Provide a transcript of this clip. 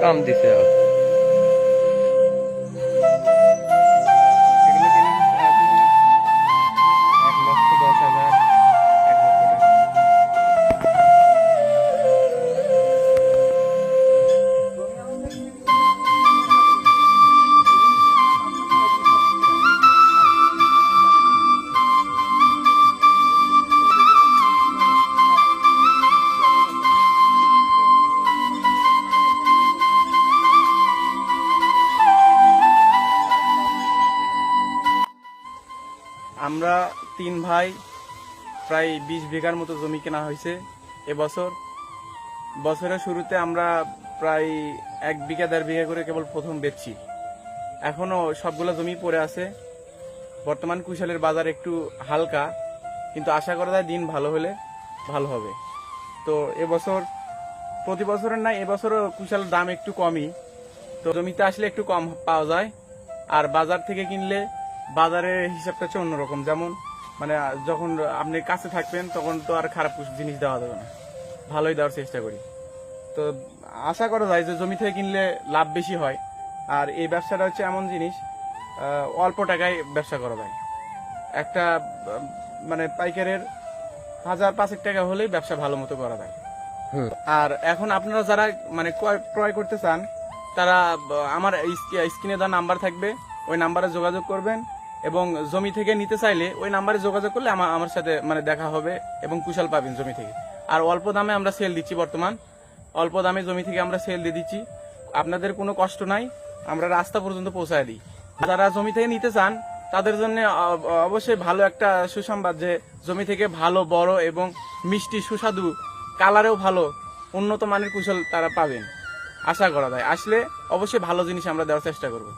কাম দিছে আমরা 3 ভাই প্রায় 20 বিঘার মতো জমি কেনা হয়েছে এবছর। বছরের শুরুতে আমরা প্রায় 1 বিঘা 1.5 বিঘা করে কেবল প্রথম বেচছি। এখনো সবগুলো জমি পড়ে আছে। বর্তমান কুশালের বাজার একটু হালকা, কিন্তু আশা করা যায় দিন ভালো হলে ভালো হবে। তো এবছর প্রতি বছরের নাই, এবছরও কুশালের দাম একটু কমই। তো জমিতে আসলে একটু কম পাওয়া যায়, আর বাজার থেকে কিনলে বাজারের হিসাবটা হচ্ছে অন্যরকম। যেমন মানে যখন আপনি কাছে থাকবেন তখন তো আর খারাপ জিনিস দেওয়া যাবে না, ভালোই দেওয়ার চেষ্টা করি। তো আশা করা যায় যে জমি থেকে কিনলে লাভ বেশি হয়। আর এই ব্যবসাটা হচ্ছে এমন জিনিস, অল্প টাকায় ব্যবসা করা যায়। একটা মানে পাইকারের 1000-5 টাকা হলেই ব্যবসা ভালো মতো করা যায়। আর এখন আপনারা যারা মানে ক্রয় করতে চান, তারা আমার স্ক্রিনে দেওয়া নাম্বার থাকবে, ওই নাম্বারে যোগাযোগ করবেন। এবং জমি থেকে নিতে চাইলে ওই নাম্বারে যোগাযোগ করলে আমার সাথে মানে দেখা হবে এবং কুশাল পাবেন জমি থেকে। আর অল্প দামে আমরা সেল দিচ্ছি, বর্তমান অল্প দামে জমি থেকে আমরা সেল দিয়ে দিচ্ছি। আপনাদের কোনো কষ্ট নাই, আমরা রাস্তা পর্যন্ত পৌঁছায় দিই। যারা জমি থেকে নিতে চান তাদের জন্য অবশ্যই ভালো একটা সুসংবাদ, যে জমি থেকে ভালো বড় এবং মিষ্টি সুস্বাদু, কালারেও ভালো উন্নত মানের কুশল তারা পাবেন। আশা করা যায় আসলে অবশ্যই ভালো জিনিস আমরা দেওয়ার চেষ্টা করব।